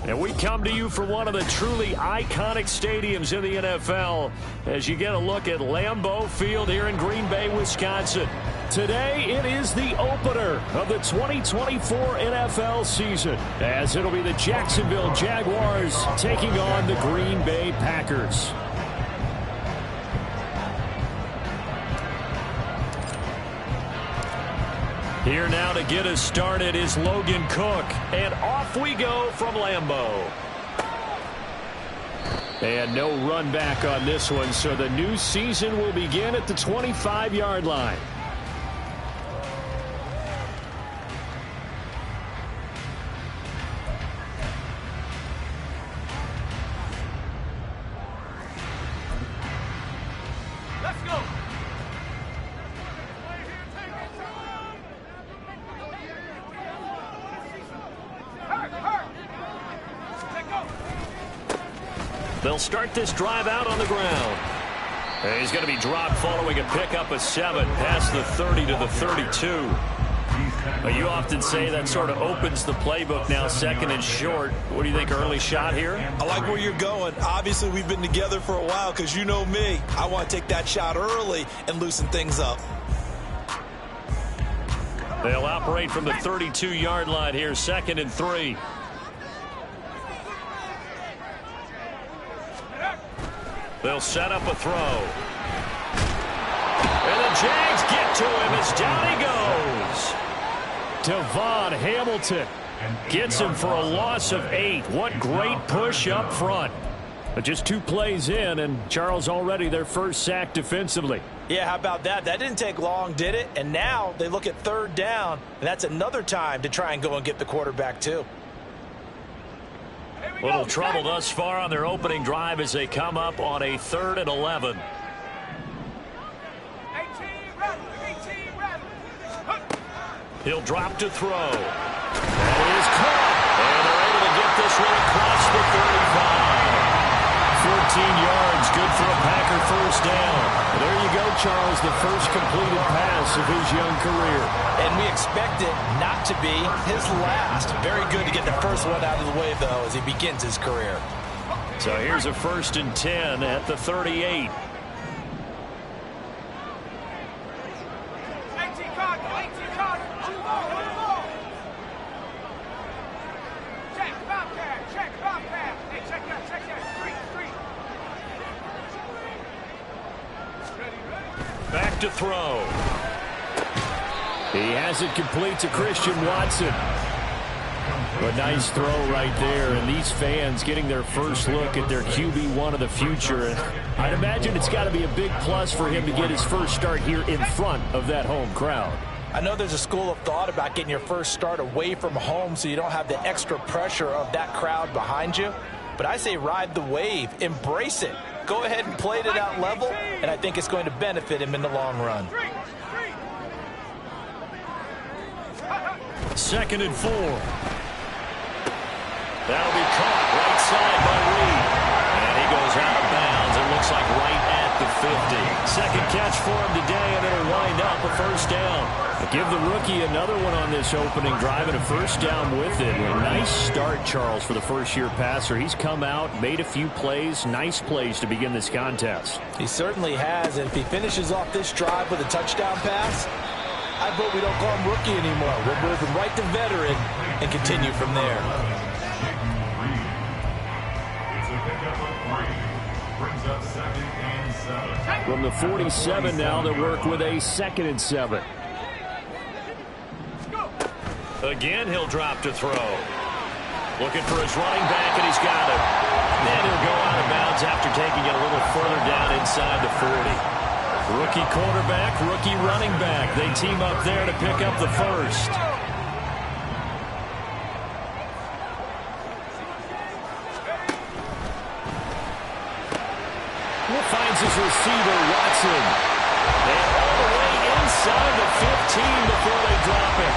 And we come to you from one of the truly iconic stadiums in the NFL as you get a look at Lambeau Field here in Green Bay, Wisconsin. Today, it is the opener of the 2024 NFL season, as it'll be the Jacksonville Jaguars taking on the Green Bay Packers. Here now to get us started is Logan Cook, and off we go from Lambeau. And no run back on this one, so the new season will begin at the 25-yard line. They'll start this drive out on the ground. And he's going to be dropped following a pickup of 7 past the 30 to the 32. You often say that sort of opens the playbook now, second and short. What do you think, early shot here? I like where you're going. Obviously, we've been together for a while because you know me. I want to take that shot early and loosen things up. They'll operate from the 32-yard line here, 2nd and 3. They'll set up a throw. And the Jags get to him as down he goes. Devon Hamilton gets him for a loss of 8. What great push up front. But just 2 plays in, and Charles already their first sack defensively. Yeah, how about that? That didn't take long, did it? And now they look at 3rd down, and that's another time to try and go and get the quarterback too. Little trouble thus far on their opening drive as they come up on a 3rd and 11. He'll drop to throw. That is caught. And they're able to get this one across the 35. 14 yards, good for a Packer first down. There you go, Charles, the first completed pass of his young career. And we expect it not to be his last. Very good to get the first one out of the way, though, as he begins his career. So here's a 1st and 10 at the 38. Back to throw. He has it complete to Christian Watson. A nice throw right there, and these fans getting their first look at their QB1 of the future. And I'd imagine it's got to be a big plus for him to get his first start here in front of that home crowd. I know there's a school of thought about getting your first start away from home so you don't have the extra pressure of that crowd behind you. But I say ride the wave, embrace it. Go ahead and play it at that level, and I think it's going to benefit him in the long run. 2nd and 4. That'll be caught right side by Reed. And he goes out of bounds. It looks like right at the 50. Second catch for him today, and it'll wind up a first down. Give the rookie another one on this opening drive and a first down with it. A nice start, Charles, for the first-year passer. He's come out, made a few plays, nice plays to begin this contest. He certainly has, and if he finishes off this drive with a touchdown pass, I vote we don't call him rookie anymore. We'll move him right to veteran and continue from there. From the 47 now, they work with a 2nd and 7. Again, he'll drop to throw. Looking for his running back, and he's got it. Then he'll go out of bounds after taking it a little further down inside the 40. Rookie quarterback, rookie running back. They team up there to pick up the first. Finds his receiver, Watson. And all the way inside the 15 before they drop it.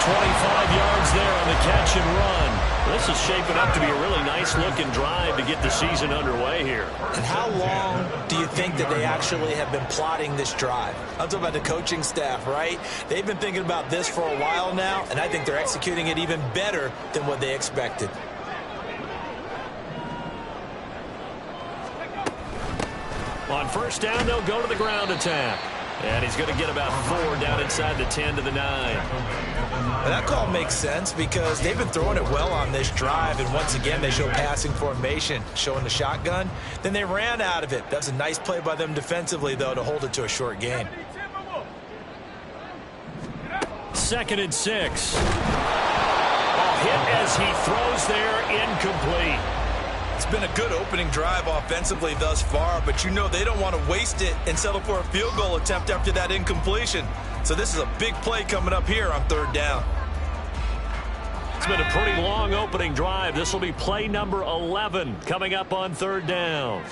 25 yards there on the catch and run. This is shaping up to be a really nice-looking drive to get the season underway here. And how long do you think that they actually have been plotting this drive? I'm talking about the coaching staff, right? They've been thinking about this for a while now, and I think they're executing it even better than what they expected. On first down, they'll go to the ground attack. And he's going to get about 4 down inside the 10 to the 9. And that call makes sense because they've been throwing it well on this drive, and once again they show passing formation, showing the shotgun. Then they ran out of it. That's a nice play by them defensively, though, to hold it to a short gain. 2nd and 6. Hit as he throws there, incomplete. It's been a good opening drive offensively thus far, but you know they don't want to waste it and settle for a field goal attempt after that incompletion. So this is a big play coming up here on 3rd down. It's been a pretty long opening drive. This will be play number 11 coming up on 3rd down.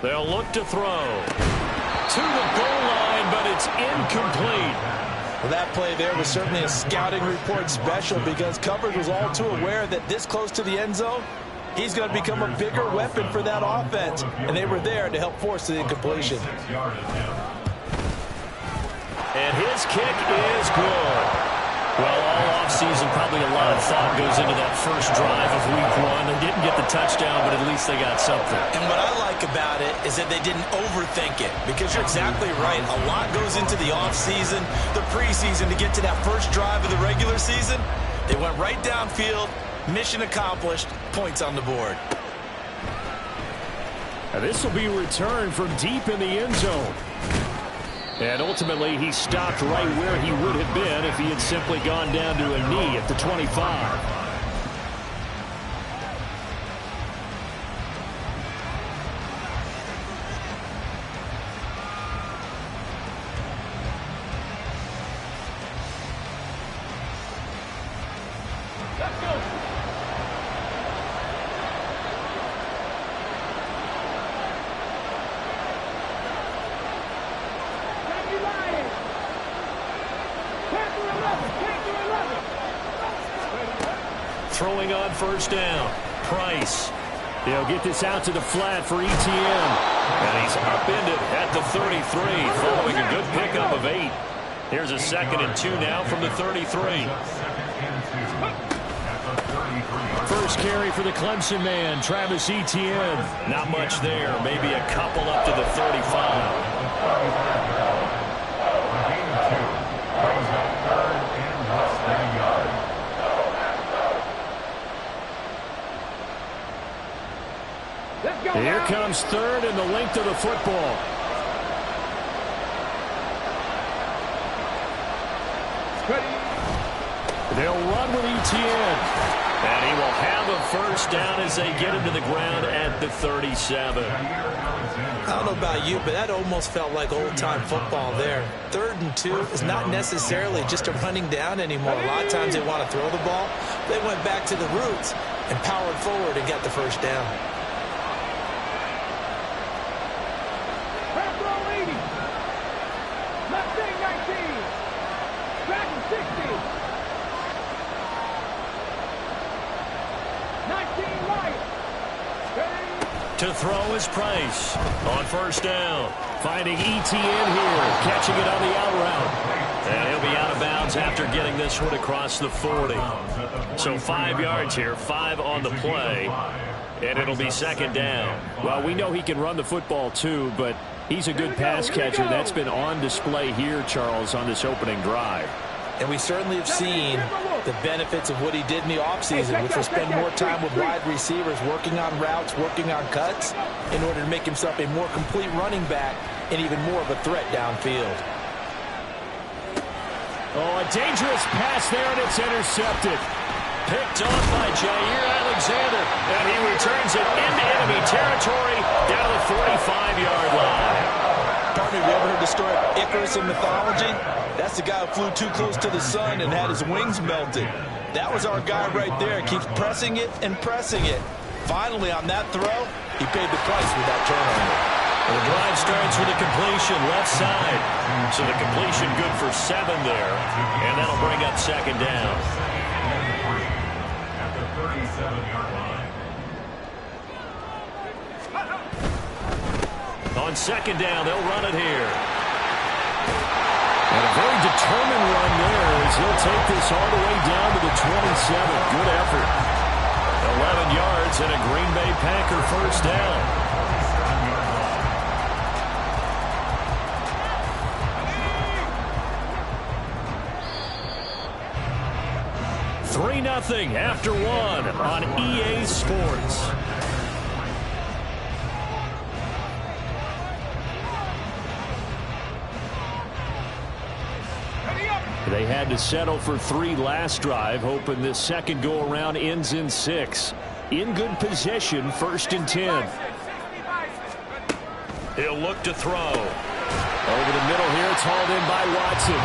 They'll look to throw to the goal line, but it's incomplete. Well, that play there was certainly a scouting report special because coverage was all too aware that this close to the end zone, he's going to become a bigger weapon for that offense, and they were there to help force the incompletion. And his kick is good. Well, all offseason, probably a lot of thought goes into that first drive of week 1. They didn't get the touchdown, but at least they got something. And what I like about it is that they didn't overthink it, because you're exactly right. A lot goes into the offseason, the preseason, to get to that first drive of the regular season. They went right downfield. Mission accomplished. Points on the board. Now this will be returned from deep in the end zone. And ultimately, he stopped right where he would have been if he had simply gone down to a knee at the 25. Throwing on first down. Price. He'll get this out to the flat for ETN. And he's upended at the 33, following a good pickup of 8. Here's a 2nd and 2 now from the 33. First carry for the Clemson man, Travis Etienne. Not much there. Maybe a couple up to the 35. Here comes 3rd and the length of the football. They'll run with Etienne. And he will have a first down as they get him to the ground at the 37. I don't know about you, but that almost felt like old-time football there. 3rd and 2 is not necessarily just a running down anymore. A lot of times they want to throw the ball. They went back to the roots and powered forward and got the first down. To throw is Price on first down. Finding Etienne here, catching it on the out route. And he'll be out of bounds after getting this one across the 40. So 5 yards here, 5 on the play. And it'll be 2nd down. Well, we know he can run the football too, but he's a good pass catcher. That's been on display here, Charles, on this opening drive. And we certainly have seen the benefits of what he did in the offseason, which was spend more time with wide receivers, working on routes, working on cuts, in order to make himself a more complete running back and even more of a threat downfield. Oh, a dangerous pass there, and it's intercepted. Picked off by Jair Alexander, and he returns it into enemy territory down to the 45-yard line. Partner, have you ever heard the story of Icarus in mythology? That's the guy who flew too close to the sun and had his wings melted. That was our guy right there. Keeps pressing it and pressing it. Finally, on that throw, he paid the price with that turnover. The drive starts with a completion left side. So the completion good for 7 there. And that'll bring up second down. At the 37-yard line. On second down, they'll run it here. And a very determined run there as he'll take this all the way down to the 27. Good effort. 11 yards and a Green Bay Packer first down. 3-0 after 1 on EA Sports. They had to settle for 3 last drive, hoping this second go-around ends in 6. In good possession, 1st and 10. He'll look to throw. Over the middle here, it's hauled in by Watson.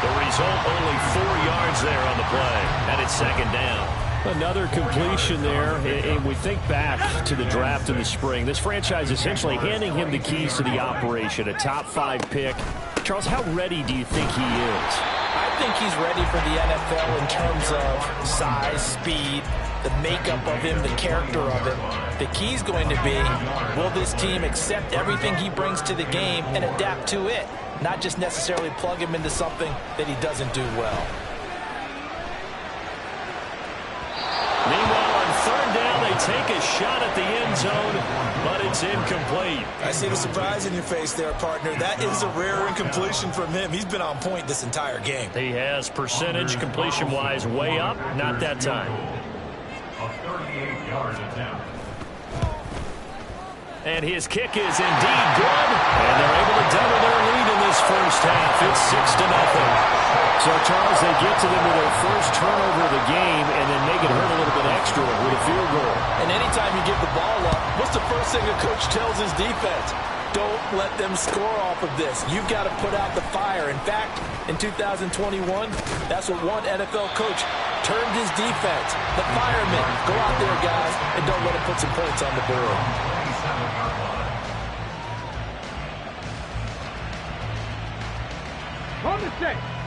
The result, only 4 yards there on the play, and it's second down. Another completion there, and we think back to the draft in the spring. This franchise essentially handing him the keys to the operation, a top 5 pick. Charles, how ready do you think he is? I think he's ready for the NFL in terms of size, speed, the makeup of him, the character of it. The key's going to be, will this team accept everything he brings to the game and adapt to it, not just necessarily plug him into something that he doesn't do well. Meanwhile, on 3rd down, they take a shot at the end zone, but it's incomplete. I see the surprise in your face there, partner. That is a rare incompletion from him. He's been on point this entire game. He has percentage completion-wise way up, not that time. A 38-yard attempt. And his kick is indeed good, and they're able to double their lead in this first half. It's 6-0. So, Charles, they get to them with their first turnover of the game and then make it hurt a little bit extra with a field goal. And anytime you give the ball up, what's the first thing a coach tells his defense? Don't let them score off of this. You've got to put out the fire. In fact, in 2021, that's what one NFL coach termed his defense. The firemen. Go out there, guys, and don't let them put some points on the board.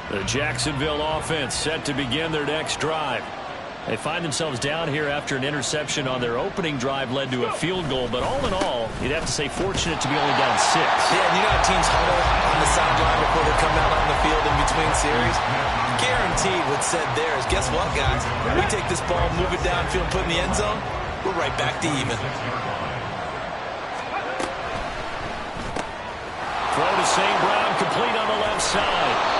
The Jacksonville offense set to begin their next drive. They find themselves down here after an interception on their opening drive led to a field goal. But all in all, you'd have to say fortunate to be only down 6. Yeah, and you know how teams huddle on the sideline before they come out on the field in between series? Guaranteed what's said there is, guess what, guys? We take this ball, move it downfield, put it in the end zone, we're right back to even. Throw to St. Brown, complete on the left side.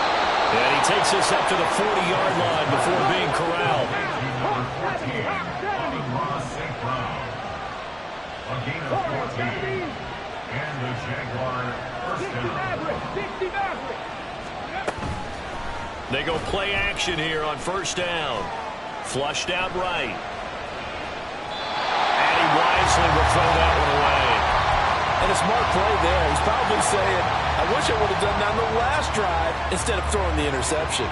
And he takes us up to the 40-yard line before being corralled. A gain of 14. And the Jaguar first down. They go play action here on first down. Flushed out right. And he wisely will throw that one away. And a smart play there. He's probably saying, I wish I would have done that on the last drive instead of throwing the interception.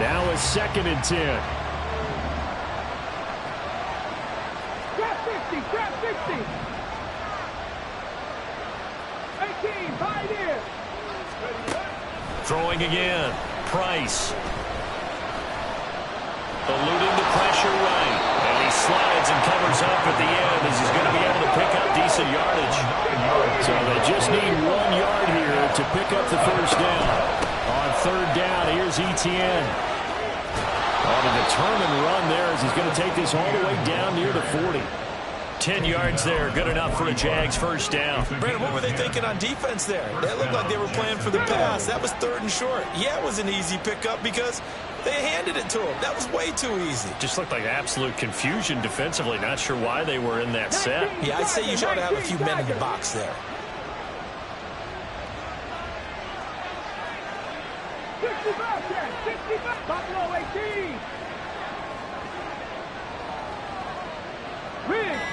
Now a 2nd and 10. Trap 50, trap 50. 18, hide in. Throwing again. Price. Eluding the pressure right. And he slides and covers up at the end as he's going to be able to pick up decent yardage. So they just need 1 yard here to pick up the first down. On 3rd down, here's Etienne. On a determined run there as he's going to take this all the way down near the 40. 10 yards there, good enough for a Jags first down. Brandon, what were they thinking on defense there? That looked like they were playing for the pass. That was 3rd and short. Yeah, it was an easy pickup because they handed it to him. That was way too easy. Just looked like absolute confusion defensively. Not sure why they were in that set. Yeah, I'd say you should have a few men in the box there. 65, Buffalo 18.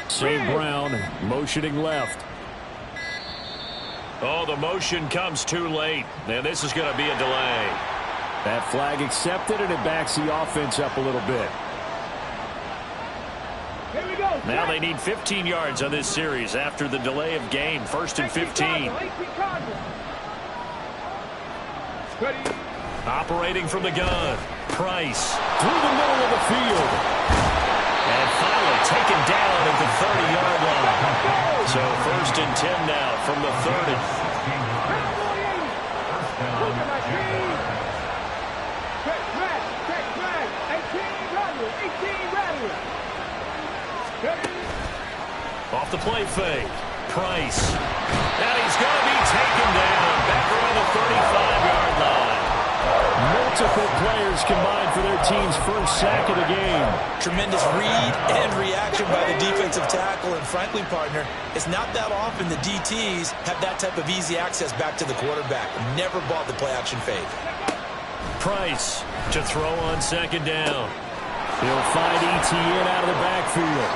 St. Brown motioning left. Oh, the motion comes too late. And this is going to be a delay. That flag accepted, and it backs the offense up a little bit. Here we go. Now they need 15 yards on this series after the delay of game. 1st and 15. Operating from the gun. Price through the middle of the field. And finally taken down at the 30-yard line. So 1st and 10 now from the 30. Off the play fake. Price. And he's going to be taken down. Back around the 35-yard line. Multiple players combined for their team's first sack of the game. Tremendous read and reaction by the defensive tackle. And frankly, partner, it's not that often the DTs have that type of easy access back to the quarterback. Never bought the play-action fake. Price to throw on 2nd down. He'll find ETN out of the backfield.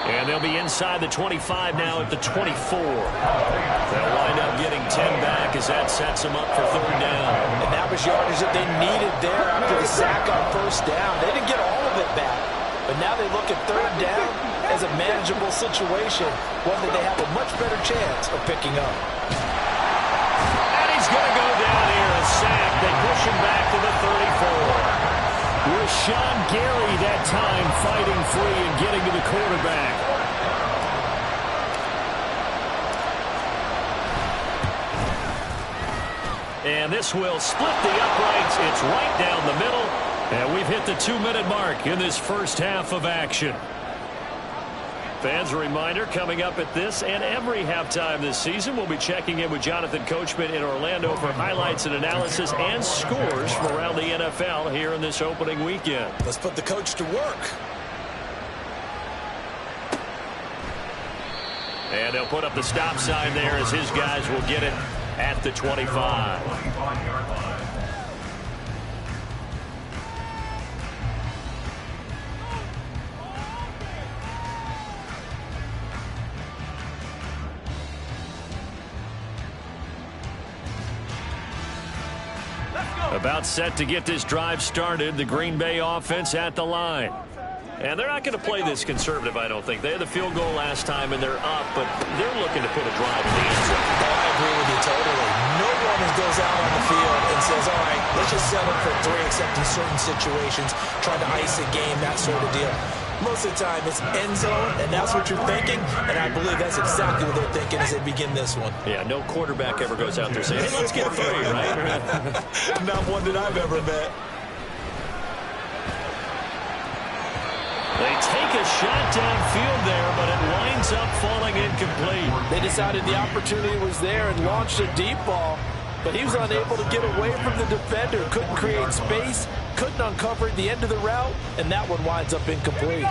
And they'll be inside the 25 now at the 24. They'll wind up getting 10 back as that sets them up for 3rd down. And that was yardage that they needed there after the sack on 1st down. They didn't get all of it back, but now they look at 3rd down as a manageable situation, one that they have a much better chance of picking up. And he's going to go down here, a sack. They push him back to the 34. Rashawn Gary that time fighting free and getting to the quarterback. And this will split the uprights. It's right down the middle. And we've hit the 2-minute mark in this first half of action. Fans, a reminder, coming up at this and every halftime this season, we'll be checking in with Jonathan Coachman in Orlando for highlights and analysis and scores from around the NFL here in this opening weekend. Let's put the coach to work. And they'll put up the stop sign there as his guys will get it at the 25. About set to get this drive started. The Green Bay offense at the line. And they're not going to play this conservative, I don't think. They had the field goal last time, and they're up, but they're looking to put a drive in the end zone. Oh, I agree with you totally. No one goes out on the field and says, all right, let's just settle for 3, except in certain situations, trying to ice a game, that sort of deal. Most of the time, it's end zone, and that's what you're thinking, and I believe that's exactly what they're thinking as they begin this one. Yeah, no quarterback ever goes out there saying, hey, let's get 3, right? Not one that I've ever met. They take a shot downfield there, but it winds up falling incomplete. They decided the opportunity was there and launched a deep ball, but he was unable to get away from the defender. Couldn't create space, couldn't uncover the end of the route, and that one winds up incomplete.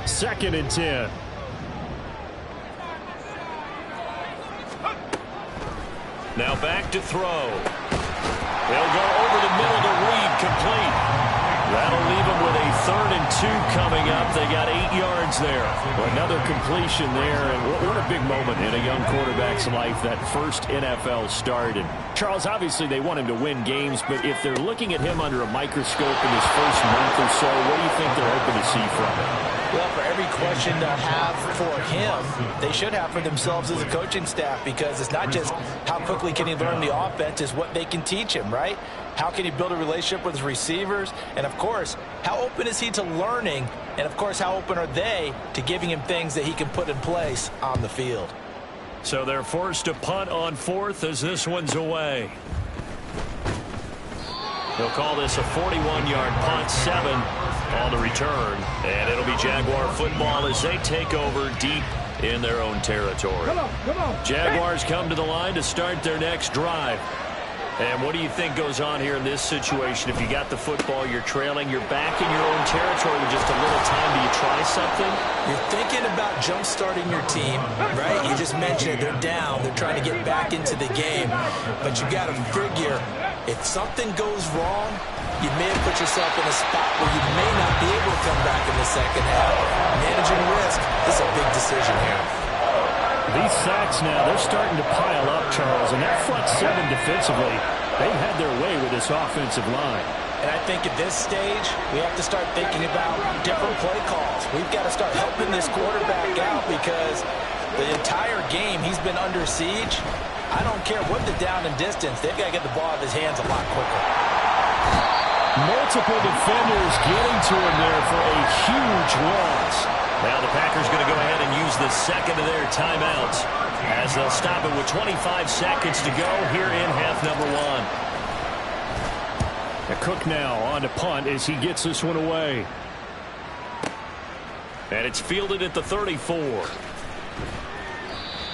2nd and 10. Now back to throw. They'll go over the middle to Reed, complete. That'll leave them with a 3rd and 2 coming up. They got 8 yards there. Well, another completion there, and what a big moment in a young quarterback's life, that first NFL start. And Charles, obviously they want him to win games, but if they're looking at him under a microscope in his first month or so, what do you think they're hoping to see from him? Well, for every question to have for him, they should have for themselves as a coaching staff, because it's not just how quickly can he learn the offense, it's what they can teach him, right? How can he build a relationship with his receivers? And, of course, how open is he to learning? And, of course, how open are they to giving him things that he can put in place on the field? So they're forced to punt on 4th as this one's away. They'll call this a 41-yard punt, 7 on the return. And it'll be Jaguar football as they take over deep in their own territory. Come on. Jaguars come to the line to start their next drive. And what do you think goes on here in this situation? If you got the football, you're trailing, you're back in your own territory with just a little time. Do you try something? You're thinking about jump-starting your team, right? You just mentioned it. They're down. They're trying to get back into the game. But you got to figure, if something goes wrong, you may have put yourself in a spot where you may not be able to come back in the second half. Managing risk is a big decision here. These sacks now, they're starting to pile up, Charles, and that front 7 defensively, they've had their way with this offensive line. And I think at this stage, we have to start thinking about different play calls. We've got to start helping this quarterback out because the entire game he's been under siege. I don't care what the down and distance. They've got to get the ball out of his hands a lot quicker. Multiple defenders getting to him there for a huge loss. Now the Packers going to go ahead and use the second of their timeouts as they'll stop it with 25 seconds to go here in half number one. Cook now on to punt as he gets this one away. And it's fielded at the 34.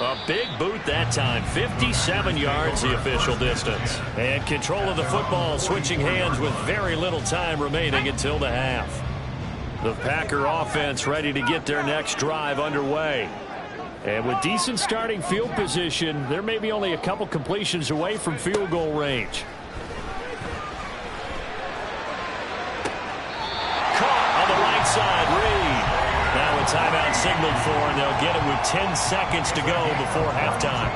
A big boot that time. 57 yards the official distance. And control of the football switching hands with very little time remaining until the half. The Packer offense ready to get their next drive underway. And with decent starting field position, they're maybe only a couple completions away from field goal range. Side Reed. Now a timeout signaled for, and they'll get it with 10 seconds to go before halftime.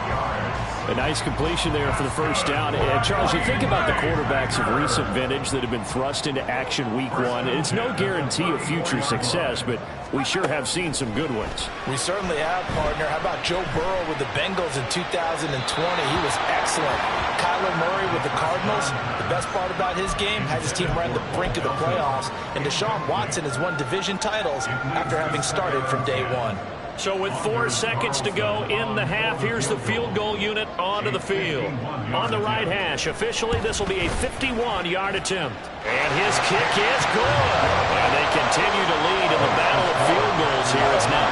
A nice completion there for the first down. And Charles, you think about the quarterbacks of recent vintage that have been thrust into action week one. It's no guarantee of future success, but we sure have seen some good ones. We certainly have, partner. How about Joe Burrow with the Bengals in 2020? He was excellent. Kyler Murray with the Cardinals. The best part about his game has his team right on the brink of the playoffs. And Deshaun Watson has won division titles after having started from day one. So with 4 seconds to go in the half, here's the field goal unit onto the field. On the right hash, officially this will be a 51-yard attempt. And his kick is good. And they continue to lead in the battle of field goals here. It's now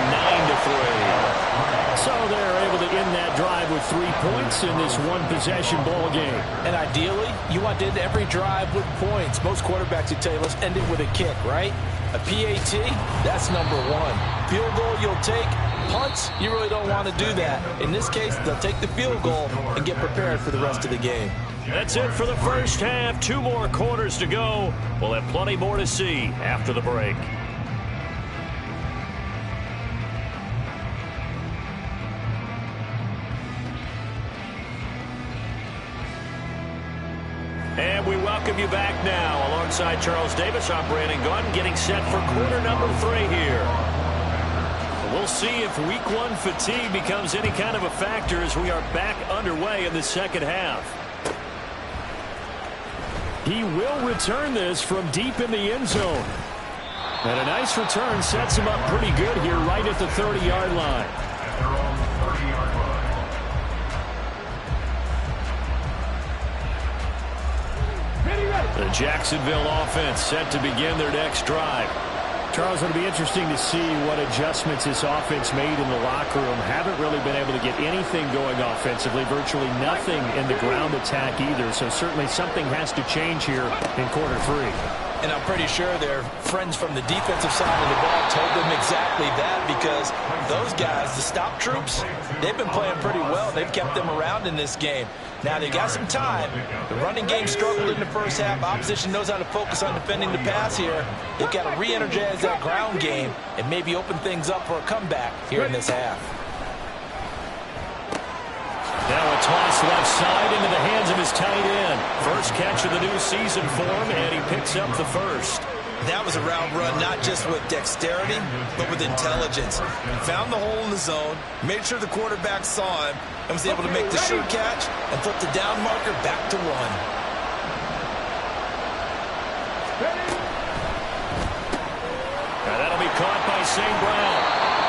9-3. So they're able to end that drive with 3 points in this one-possession ball game. And ideally, you want to end every drive with points. Most quarterbacks would tell you, let's end it with a kick, right? A PAT, that's number one. Field goal you'll take. Punts, you really don't want to do that. In this case, they'll take the field goal and get prepared for the rest of the game. That's it for the first half. 2 more quarters to go. We'll have plenty more to see after the break. And we welcome you back now. Alongside Charles Davis, I'm Brandon Gunn, getting set for quarter number 3 here. We'll see if week one fatigue becomes any kind of a factor as we are back underway in the second half. He will return this from deep in the end zone. And a nice return sets him up pretty good here right at the 30-yard line. The Jacksonville offense set to begin their next drive. Charles, it'll be interesting to see what adjustments this offense made in the locker room. Haven't really been able to get anything going offensively, virtually nothing in the ground attack either. So certainly something has to change here in quarter 3. And I'm pretty sure their friends from the defensive side of the ball told them exactly that, because those guys, the stop troops, they've been playing pretty well. They've kept them around in this game. Now they got some time. The running game struggled in the first half. Opposition knows how to focus on defending the pass here. They've got to re-energize that ground game and maybe open things up for a comeback here in this half. Now a toss left side into the hands of his tight end. First catch of the new season for him, and he picks up the first. That was a route run, not just with dexterity, but with intelligence. Found the hole in the zone, made sure the quarterback saw him, and was able to make the sure catch and flip the down marker back to 1. Now that'll be caught by St. Brown.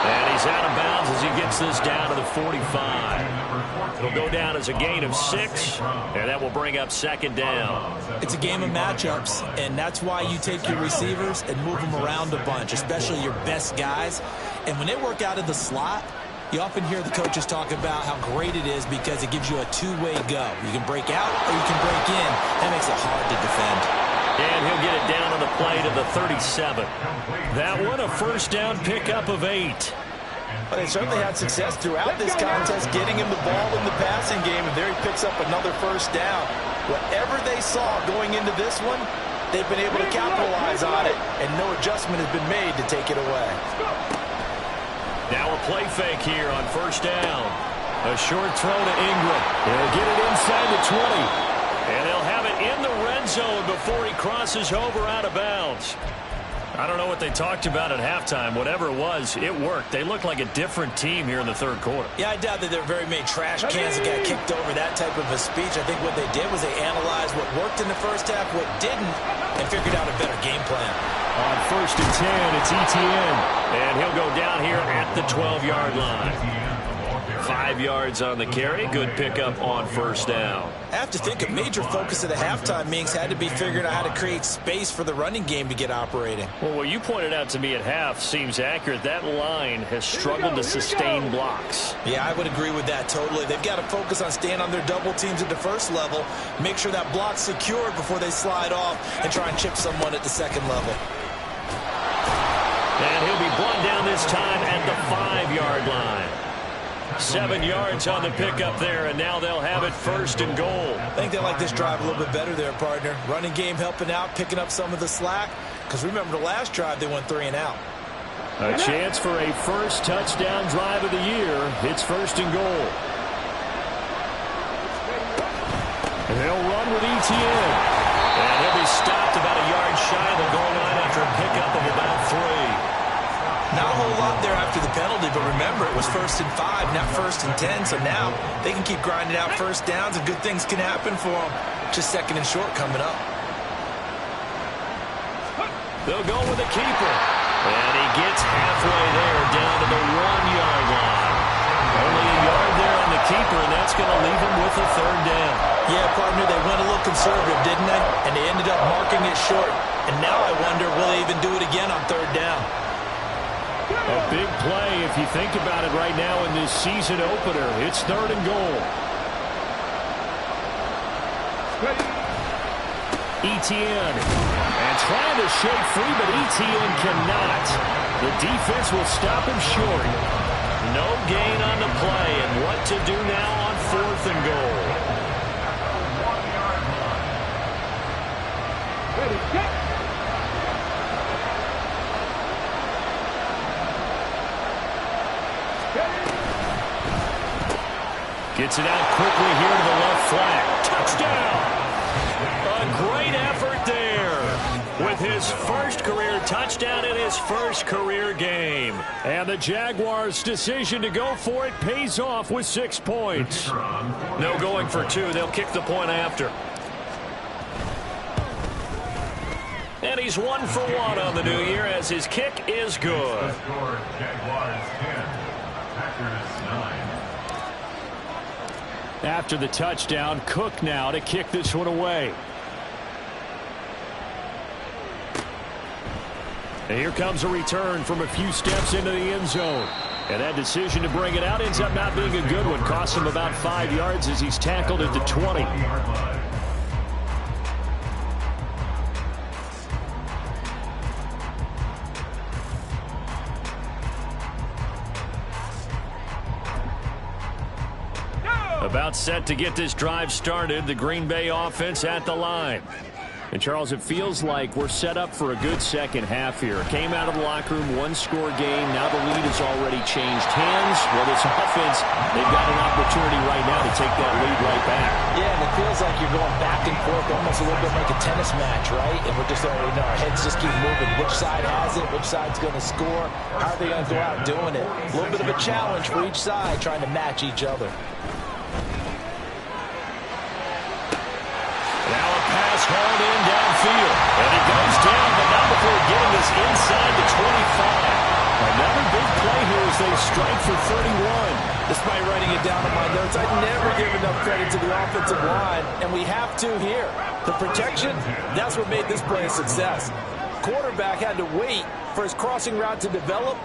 And he's out of bounds as he gets this down to the 45. It'll go down as a gain of 6, and that will bring up second down. It's a game of matchups, and that's why you take your receivers and move them around a bunch, especially your best guys. And when they work out of the slot, you often hear the coaches talk about how great it is because it gives you a two-way go. You can break out or you can break in. That makes it hard to defend. And he'll get it down on the play to the 37. That one a first down pickup of 8. Well, they certainly had success throughout this contest, getting him the ball in the passing game, and there he picks up another first down. Whatever they saw going into this one, they've been able to capitalize on it, and no adjustment has been made to take it away. Now a play fake here on first down. A short throw to Ingram. He'll get it inside the 20. And they'll have it in the red zone before he crosses over out of bounds. I don't know what they talked about at halftime. Whatever it was, it worked. They looked like a different team here in the third quarter. Yeah, I doubt that there were very many trash cans that got kicked over, that type of a speech. I think what they did was they analyzed what worked in the first half, what didn't, and figured out a better game plan. On 1st and 10, it's Etienne. And he'll go down here at the 12-yard line. 5 yards on the carry. Good pickup on first down. I have to think a major focus of the halftime meetings had to be figuring out how to create space for the running game to get operating. Well, what you pointed out to me at half seems accurate. That line has struggled to sustain blocks. Yeah, I would agree with that totally. They've got to focus on staying on their double teams at the first level, make sure that block's secured before they slide off and try and chip someone at the second level. And he'll be brought down this time at the 5-yard line. 7 yards on the pickup there, and now they'll have it 1st and goal. I think they like this drive a little bit better there, partner. Running game helping out, picking up some of the slack. Because remember the last drive, they went 3 and out. A chance for a first touchdown drive of the year. It's 1st and goal. And they'll run with Etienne. And he'll be stopped about a yard shy of the goal line after a pickup of about 3. Not a whole lot there after the penalty, but remember, it was 1st and 5, not 1st and 10, so now they can keep grinding out first downs and good things can happen for them. Just 2nd and short coming up. They'll go with the keeper. And he gets halfway there down to the 1-yard line. Only a yard there on the keeper, and that's going to leave him with a 3rd down. Yeah, partner, they went a little conservative, didn't they? And they ended up marking it short. And now I wonder, will they even do it again on 3rd down? A big play if you think about it right now in this season opener. It's 3rd and goal. Etienne. And trying to shake free, but Etienne cannot. The defense will stop him short. No gain on the play, and what to do now on 4th and goal. Ready, set. Gets it out quickly here to the left flat. Touchdown! A great effort there with his first career touchdown in his first career game. And the Jaguars' decision to go for it pays off with 6 points. No going for 2. They'll kick the point after. And he's 1 for 1 on the new year as his kick is good. Jaguars 10, Packers 9. After the touchdown, Cook now to kick this one away. And here comes a return from a few steps into the end zone. And that decision to bring it out ends up not being a good one. Costs him about 5 yards as he's tackled at the 20. About set to get this drive started. The Green Bay offense at the line. And, Charles, it feels like we're set up for a good second half here. Came out of the locker room, 1-score game. Now the lead has already changed hands. Well, this offense, they've got an opportunity right now to take that lead right back. Yeah, and it feels like you're going back and forth, almost a little bit like a tennis match, right? And we're just, our heads just keep moving. Which side has it? Which side's going to score? How are they going to go out doing it? A little bit of a challenge for each side, trying to match each other. Hauled in downfield. And it goes down, but not before getting this inside the 25. Another big play here as they strike for 31. Despite writing it down on my notes, I never give enough credit to the offensive line, and we have to here. The protection, that's what made this play a success. Quarterback had to wait for his crossing route to develop,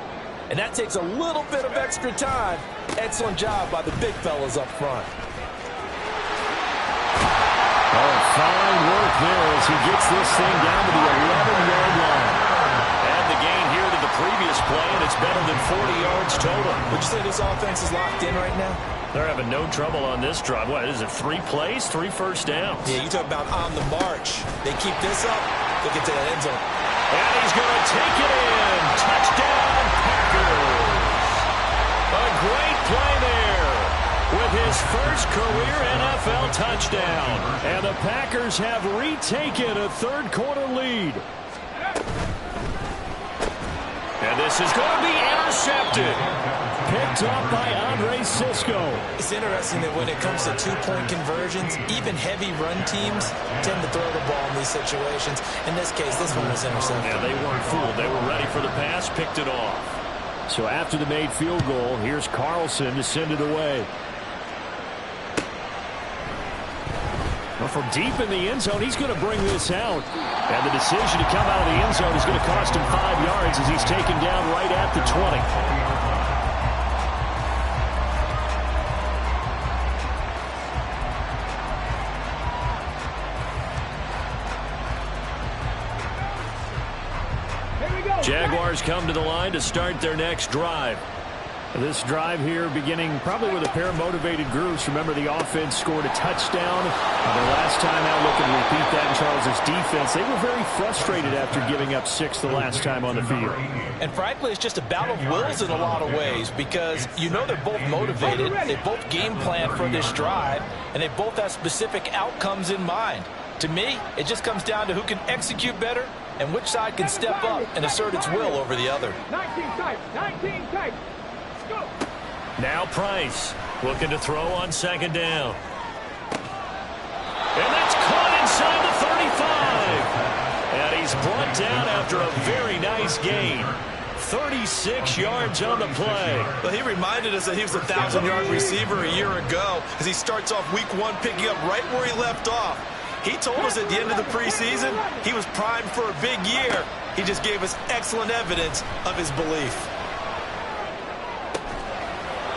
and that takes a little bit of extra time. Excellent job by the big fellas up front. Oh, fine work there as he gets this thing down to the 11-yard line. And the gain here to the previous play, and it's better than 40 yards total. Would you say this offense is locked in right now? They're having no trouble on this drive. What is it, 3 plays, 3 first downs? Yeah, you talk about on the march. They keep this up, they'll get to that end zone. And he's going to take it in. Touchdown, Packers. A great play there with his first career NFL touchdown. And the Packers have retaken a third-quarter lead. And this is going to be intercepted. Picked up by Andre Cisco. It's interesting that when it comes to two-point conversions, even heavy run teams tend to throw the ball in these situations. In this case, this one was intercepted. Yeah, they weren't fooled. They were ready for the pass, picked it off. So after the made field goal, here's Carlson to send it away. Well, from deep in the end zone, he's going to bring this out. And the decision to come out of the end zone is going to cost him 5 yards as he's taken down right at the 20. Jaguars come to the line to start their next drive. This drive here beginning probably with a pair of motivated groups. Remember, the offense scored a touchdown. Their last time out, looking to repeat that in Charles' defense. They were very frustrated after giving up 6 the last time on the field. And frankly, it's just a battle of wills in a lot of ways because you know they're both motivated. They both game plan for this drive, and they both have specific outcomes in mind. To me, it just comes down to who can execute better and which side can step up and assert its will over the other. 19 tight, 19 tight. Go. Now Price looking to throw on second down. And that's caught inside the 35. And he's brought down after a very nice gain. 36 yards on the play. Well, he reminded us that he was a 1,000-yard receiver a year ago as he starts off week 1 picking up right where he left off. He told us at the end of the preseason he was primed for a big year. He just gave us excellent evidence of his belief.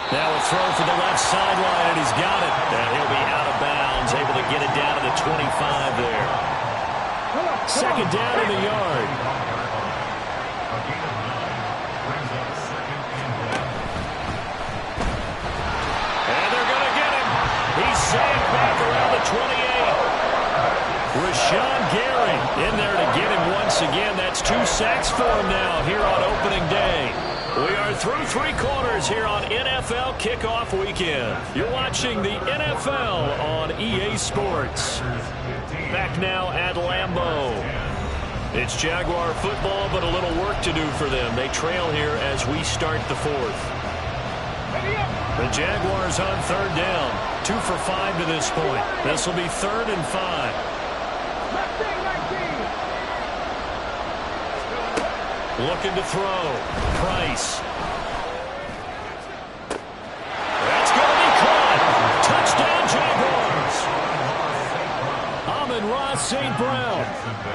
Now a throw for the left sideline, and he's got it. And he'll be out of bounds, able to get it down to the 25 there. Second down in the yard. And they're going to get him. He's safe back around the 28. Rashawn Gary in there to get him once again. That's 2 sacks for him now here on opening day. We are through 3 quarters here on NFL Kickoff Weekend. You're watching the NFL on EA Sports. Back now at Lambeau. It's Jaguar football, but a little work to do for them. They trail here as we start the 4th. The Jaguars on third down. 2 for 5 to this point. This will be 3rd and 5. Looking to throw. Price. That's going to be caught. Touchdown, Jaguars. Amon-Ra St. Brown.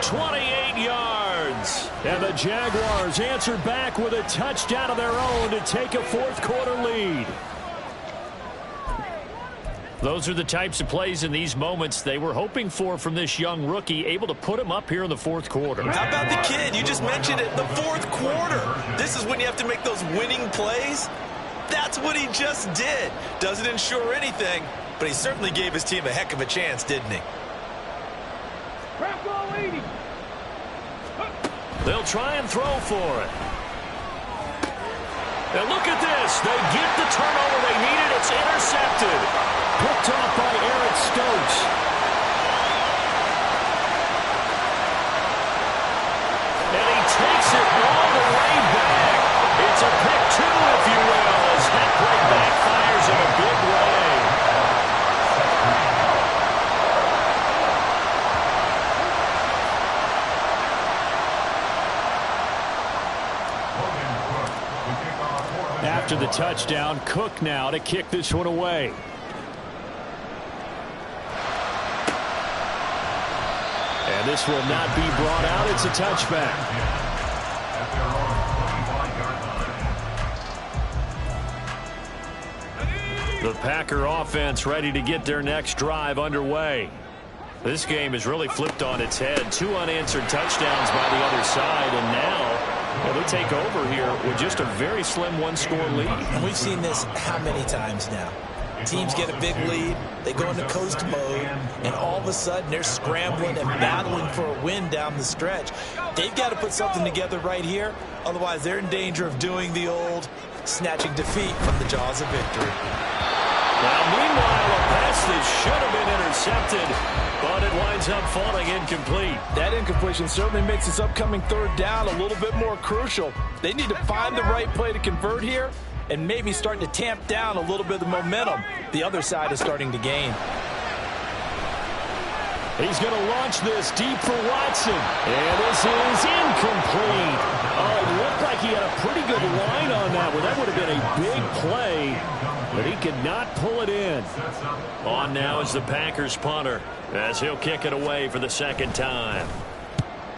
28 yards. And the Jaguars answer back with a touchdown of their own to take a 4th quarter lead. Those are the types of plays in these moments they were hoping for from this young rookie, able to put him up here in the 4th quarter. How about the kid? You just mentioned it, the 4th quarter. This is when you have to make those winning plays. That's what he just did. Doesn't ensure anything, but he certainly gave his team a heck of a chance, didn't he? They'll try and throw for it. And look at this. They get the turnover they needed. It's intercepted. Picked off by Eric Stokes. And he takes it all the way back. It's a pick 2, if you will, as that play backfires in a big way. After the touchdown, Cook now to kick this one away. And this will not be brought out. It's a touchback. The Packer offense ready to get their next drive underway. This game is really flipped on its head. 2 unanswered touchdowns by the other side, and now they take over here with just a very slim 1-score lead. And we've seen this how many times now? Teams get a big lead, they go into coast mode, and all of a sudden they're scrambling and battling for a win down the stretch. They've got to put something together right here, otherwise they're in danger of doing the old snatching defeat from the jaws of victory. Now, meanwhile, a pass that should have been intercepted, but it winds up falling incomplete. That incompletion certainly makes this upcoming third down a little bit more crucial. They need to find the right play to convert here and maybe start to tamp down a little bit of the momentum the other side is starting to gain. He's going to launch this deep for Watson. And this is incomplete. Oh, it looked like he had a pretty good line on that one. That would have been a big play, but he could not pull it in. On now is the Packers punter as he'll kick it away for the second time.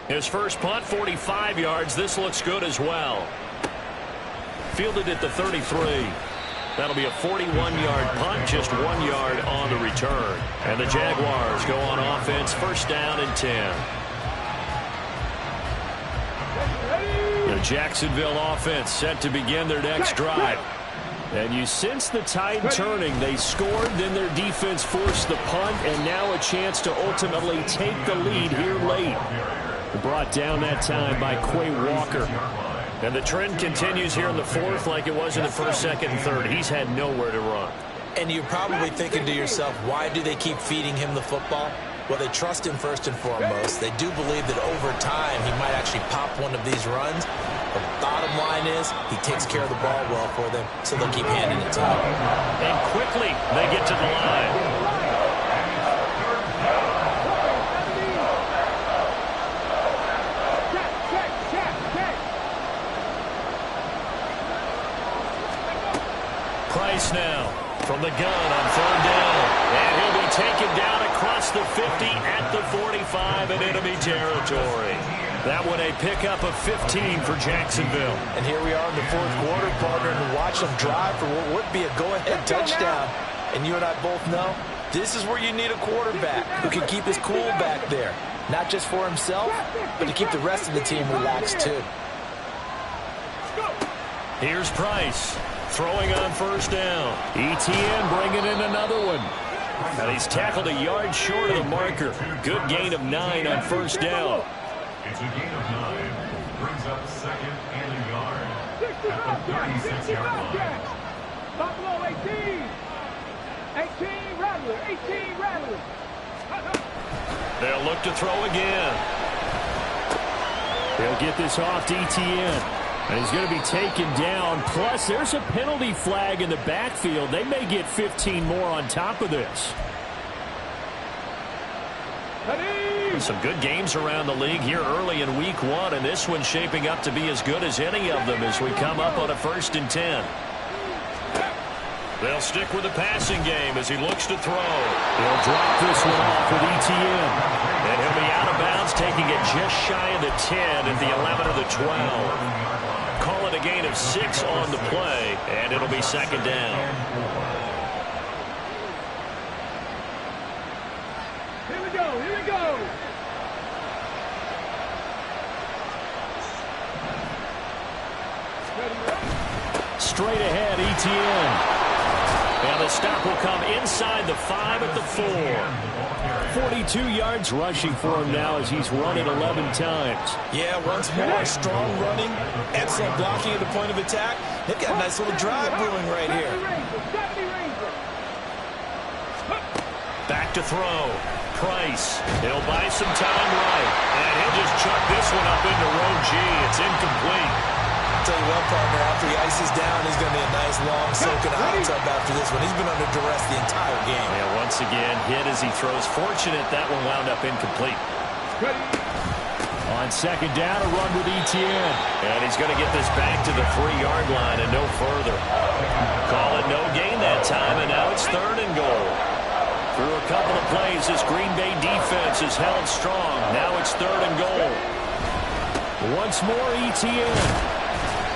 His first punt, 45 yards. This looks good as well. Fielded at the 33. That'll be a 41-yard punt, just 1 yard on the return. And the Jaguars go on offense, first down and 10. The Jacksonville offense set to begin their next drive. And you sense the tide turning. They scored, then their defense forced the punt, and now a chance to ultimately take the lead here late. Brought down that time by Quay Walker. And the trend continues here in the fourth like it was in the first, second, and third. He's had nowhere to run. And you're probably thinking to yourself, why do they keep feeding him the football? Well, they trust him first and foremost. They do believe that over time he might actually pop one of these runs. But the bottom line is he takes care of the ball well for them, so they'll keep handing it to him. And quickly they get to the line. Price now from the gun on third down. And he'll be taken down across the 50 at the 45 in enemy territory. That one a pickup of 15 for Jacksonville. And here we are in the fourth quarter, partner, and watch them drive for what would be a go-ahead touchdown. And you and I both know this is where you need a quarterback who can keep his cool back there. Not just for himself, but to keep the rest of the team relaxed too. Here's Price. Throwing on first down. ETN bringing in another one. And he's tackled a yard short of the marker. Good gain of 9 on first down. It's a gain of 9. Brings up second and a yard. At the 36-yard line. Buffalo 18. 18 Rattler. 18 Rattler. They'll look to throw again. They'll get this off to ETN. And he's going to be taken down. Plus, there's a penalty flag in the backfield. They may get 15 more on top of this. Some good games around the league here early in week 1, and this one's shaping up to be as good as any of them as we come up on a 1st and 10. They'll stick with the passing game as he looks to throw. He'll drop this one off with ETN. And he'll be out of bounds, taking it just shy of the 10 at the 11 or the 12. Call it a gain of 6 on the play, and it'll be second down. Here we go. Here we go. Straight ahead, ETN. And the stop will come inside the 5 at the 4. 42 yards rushing for him now as he's run it 11 times. Yeah, once more, strong running, excellent blocking at the point of attack. They've got a nice little drive brewing right here. Back to throw. Price. He'll buy some time right. And he'll just chuck this one up into row G. It's incomplete. I'll tell you what, partner, after he ices down, he's going to be a nice, long, soaking hot tub after this one. He's been under duress the entire game. Yeah, once again, hit as he throws. Fortunate that one wound up incomplete. On second down, a run with ETN. And he's going to get this back to the 3-yard line and no further. Call it no gain that time, and now it's 3rd and goal. Through a couple of plays, this Green Bay defense is held strong. Now it's 3rd and goal. Once more, ETN.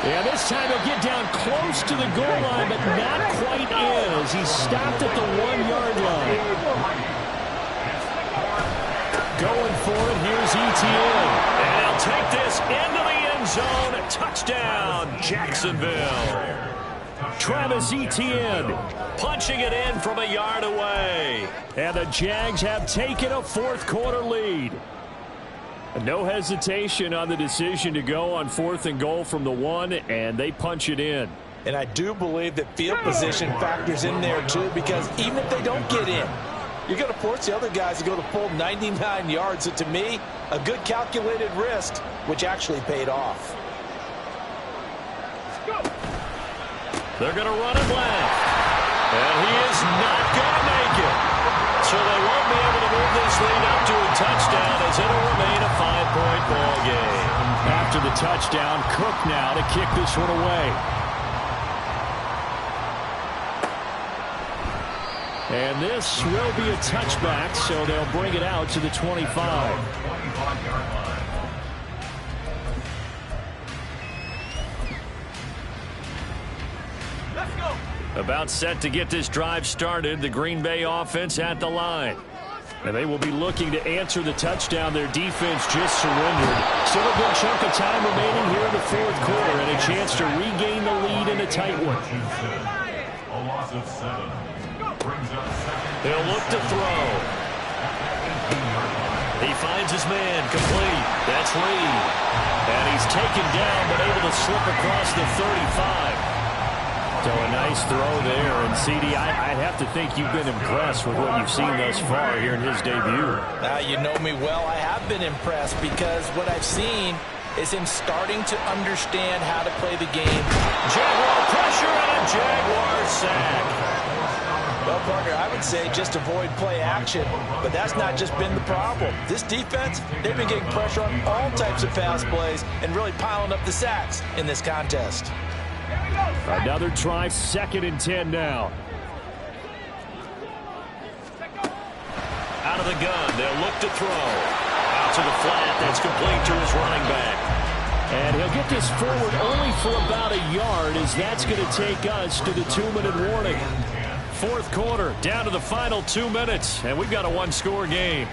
Yeah, this time he'll get down close to the goal line, but not quite in as he's stopped at the 1-yard line. Going for it, here's ETN. And he'll take this into the end zone. Touchdown, Jacksonville. Travis Etienne punching it in from a yard away. And the Jags have taken a 4th quarter lead. No hesitation on the decision to go on 4th and goal from the 1, and they punch it in. And I do believe that field position factors in there too, because even if they don't get in, you're going to force the other guys to go the full 99 yards. So to me, a good calculated risk, which actually paid off. They're going to run him left. And he is not going to make it. So they won't be able to move this lead up to a touchdown as it'll remain a 5-point ball game. After the touchdown, Cook now to kick this one away. And this will be a touchback, so they'll bring it out to the 25. Let's go. About set to get this drive started, the Green Bay offense at the line. And they will be looking to answer the touchdown. Their defense just surrendered. Still a good chunk of time remaining here in the fourth quarter and a chance to regain the lead in a tight one. A loss of 7. Brings up second. They'll look to throw. He finds his man, complete. That's Reed. And he's taken down but able to slip across the 35. So a nice throw there. And, CD, I'd have to think you've been impressed with what you've seen thus far here in his debut. Now, you know me well. I have been impressed because what I've seen is him starting to understand how to play the game. Jaguar pressure and a Jaguar sack. Well, partner, I would say just avoid play action, but that's not just been the problem. This defense, they've been getting pressure on all types of pass plays and really piling up the sacks in this contest. Another try, 2nd and 10 now. Out of the gun, they'll look to throw. Out to the flat, that's complete to his running back. And he'll get this forward only for about a yard, as that's going to take us to the 2-minute warning. Fourth quarter, down to the final 2 minutes, and we've got a one-score game.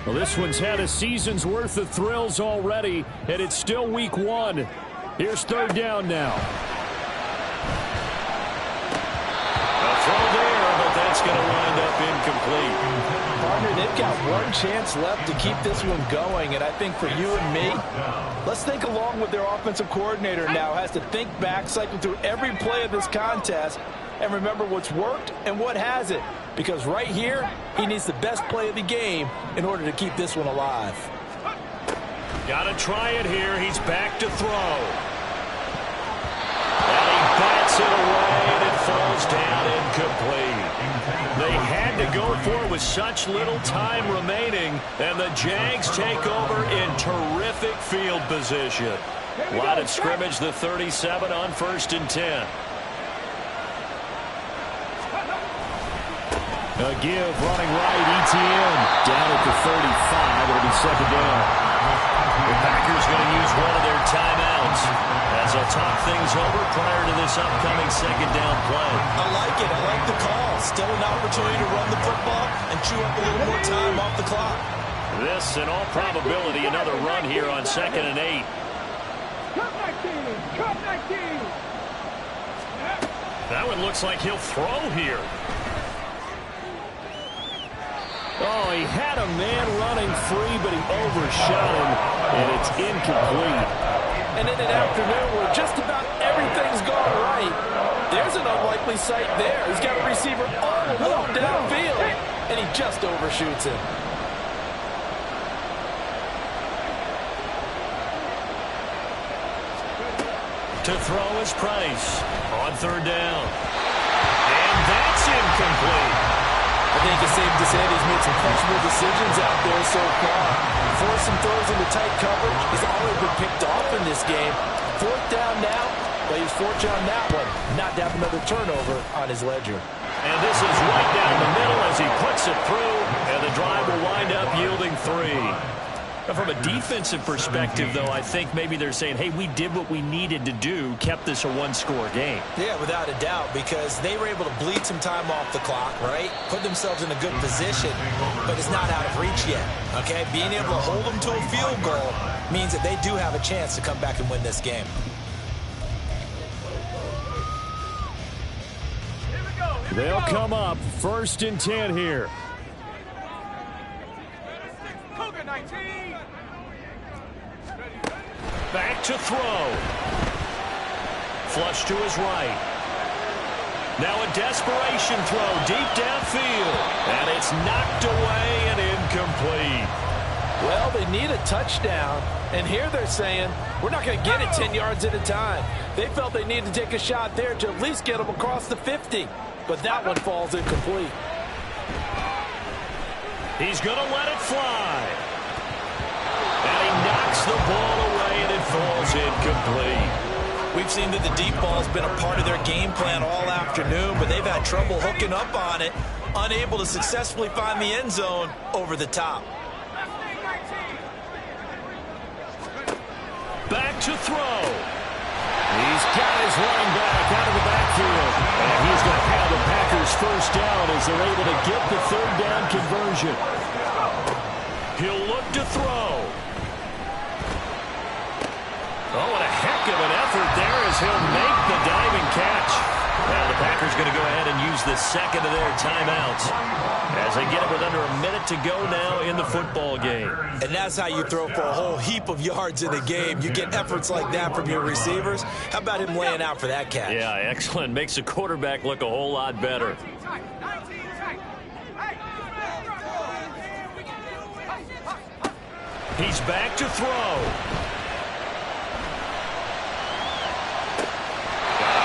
Well, this one's had a season's worth of thrills already, and it's still week 1. Here's 3rd down now. A throw there, but that's going to wind up incomplete. Partner, they've got one chance left to keep this one going, and I think for you and me, let's think along with their offensive coordinator now. Has to think back, cycle through every play of this contest, and remember what's worked and what hasn't. Because right here, he needs the best play of the game in order to keep this one alive. Got to try it here. He's back to throw. And he bats it away, and it falls down incomplete. They had to go for it with such little time remaining, and the Jags take over in terrific field position. Line of scrimmage, the 37 on 1st and 10. A give, running right, ETN down at the 35. It'll be 2nd down. The Packers going to use one of their timeouts as they'll talk things over prior to this upcoming 2nd down play. I like it. I like the call. Still an opportunity to run the football and chew up a little more time off the clock. This, in all probability, another run here on 2nd and 8. Cut 19. Cut 19. That one looks like he'll throw here. Oh, he had a man running free, but he overshot him, and it's incomplete. And in an afternoon where just about everything's gone right, there's an unlikely sight there. He's got a receiver all alone downfield, and he just overshoots him. To throw is Price on 3rd down. And that's incomplete. I think it's safe to say he's made some questionable decisions out there so far. Forced some throws into tight coverage. He's already been picked off in this game. 4th down now. Well, he was fortunate on that one, not to have another turnover on his ledger. And this is right down the middle as he puts it through, and the drive will wind up yielding 3. Now, from a defensive perspective, though, I think maybe they're saying, hey, we did what we needed to do, kept this a one-score game. Yeah, without a doubt, because they were able to bleed some time off the clock, right? Put themselves in a good position, but it's not out of reach yet, okay? Being able to hold them to a field goal means that they do have a chance to come back and win this game. They'll come up 1st and 10 here. Cougar 19. Back to throw. Flush to his right. Now a desperation throw deep downfield. And it's knocked away and incomplete. Well, they need a touchdown. And here they're saying, we're not going to get it 10 yards at a time. They felt they needed to take a shot there to at least get them across the 50. But that one falls incomplete. He's going to let it fly. And he knocks the ball away, and it falls incomplete. We've seen that the deep ball's been a part of their game plan all afternoon, but they've had trouble hooking up on it, unable to successfully find the end zone over the top. Back to throw. He's got his running back out of the backfield. And he's going to have the Packers first down as they're able to get the third down conversion. He'll look to throw. Oh, what a heck of an effort there as he'll make the diving catch. Now the Packers going to go ahead and use the second of their timeouts as they get it with under a minute to go now in the football game. And that's how you throw for a whole heap of yards in a game. You get efforts like that from your receivers. How about him laying out for that catch? Yeah, excellent. Makes the quarterback look a whole lot better. He's back to throw.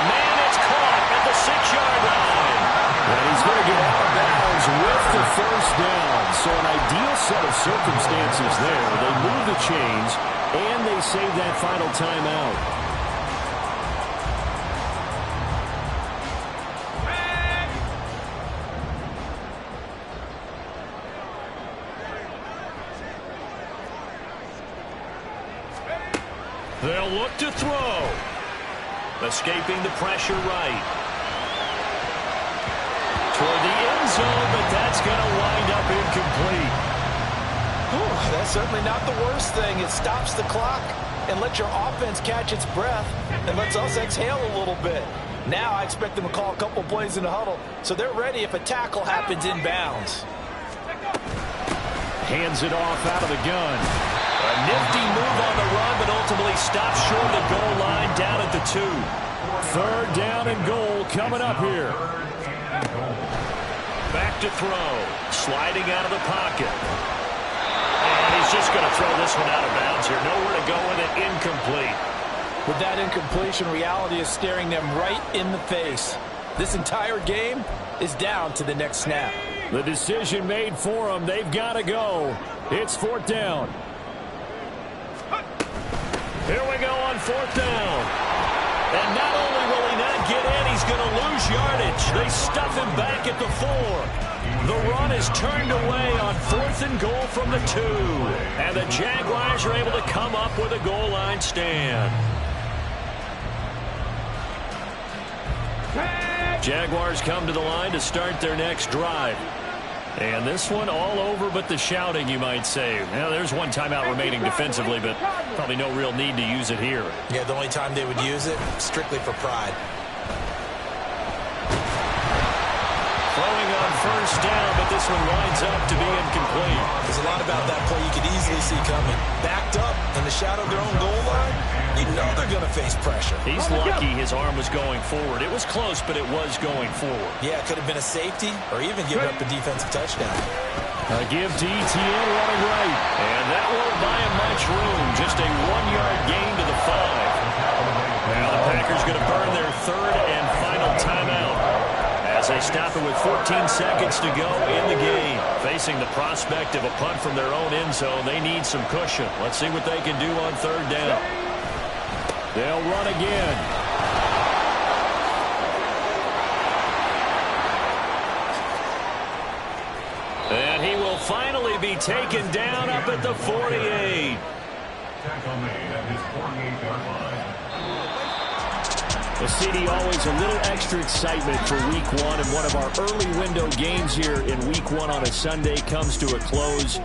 Man, it's caught at the 6-yard line. And he's going to get out of bounds with the first down. So an ideal set of circumstances there. They move the chains, and they save that final timeout. They'll look to throw. Escaping the pressure right. Toward the end zone, but that's going to wind up incomplete. Whew, that's certainly not the worst thing. It stops the clock and lets your offense catch its breath and lets us exhale a little bit. Now I expect them to call a couple plays in the huddle so they're ready if a tackle happens inbounds. Hands it off out of the gun. A nifty move on the run, but ultimately stops short of the goal line down at the 2. Third down and goal coming up here. Back to throw. Sliding out of the pocket. And he's just going to throw this one out of bounds here. Nowhere to go with it. Incomplete. With that incompletion, reality is staring them right in the face. This entire game is down to the next snap. The decision made for them. They've got to go. It's fourth down. Here we go on fourth down. And not only will he not get in, he's going to lose yardage. They stuff him back at the 4. The run is turned away on fourth and goal from the 2. And the Jaguars are able to come up with a goal line stand. Jaguars come to the line to start their next drive. And this one all over but the shouting, you might say. Now, there's one timeout remaining defensively, but probably no real need to use it here. Yeah, the only time they would use it, strictly for pride. Throwing on first down, but this one winds up to be incomplete. There's a lot about that play you could easily see coming. Backed up in the shadow of their own goal line, you know they're going to face pressure. He's lucky his arm was going forward. It was close, but it was going forward. Yeah, it could have been a safety or even giving up a defensive touchdown. A give to ETN running right. And that won't buy him much room. Just a 1-yard gain to the 5. Now the Packers going to burn their third and final timeout as they stop it with 14 seconds to go in the game. Facing the prospect of a punt from their own end zone, they need some cushion. Let's see what they can do on third down. They'll run again. And he will finally be taken down up at the 48. Tackle made at his 48-yard line. The CD always a little extra excitement for week 1, and one of our early window games here in week 1 on a Sunday comes to a close.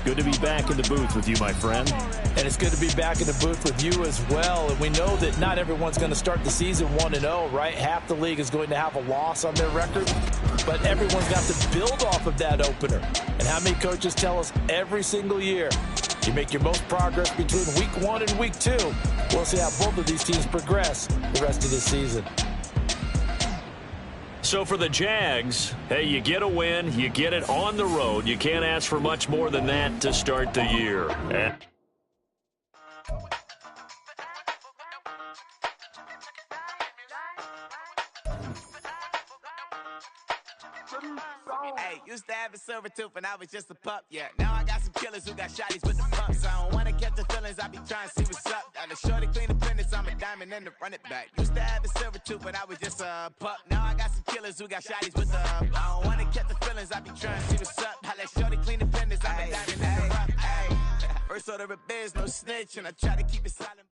Good to be back in the booth with you, my friend. And it's good to be back in the booth with you as well. And we know that not everyone's going to start the season 1-0, right? Half the league is going to have a loss on their record. But everyone's got to build off of that opener. And how many coaches tell us every single year, You make your most progress between week 1 and week 2. We'll see how both of these teams progress the rest of this season. So for the Jags, hey, you get a win, you get it on the road. You can't ask for much more than that to start the year. Hey, used to have a silver tooth when I was just a pup, yeah. Now I got some killers who got shotties with the pumps. I don't wanna catch the feelings, I be trying to see what's up. Got a shorty clean the fitness, I'm a diamond and to run it back. Used to have a silver tooth when I was just a pup. Now I got some killers who got shotties with the I don't wanna catch the feelings, I be trying to see what's up. I let shorty clean the fitness, I'm a diamond and to rough. First order of biz, no snitch, and I try to keep it silent.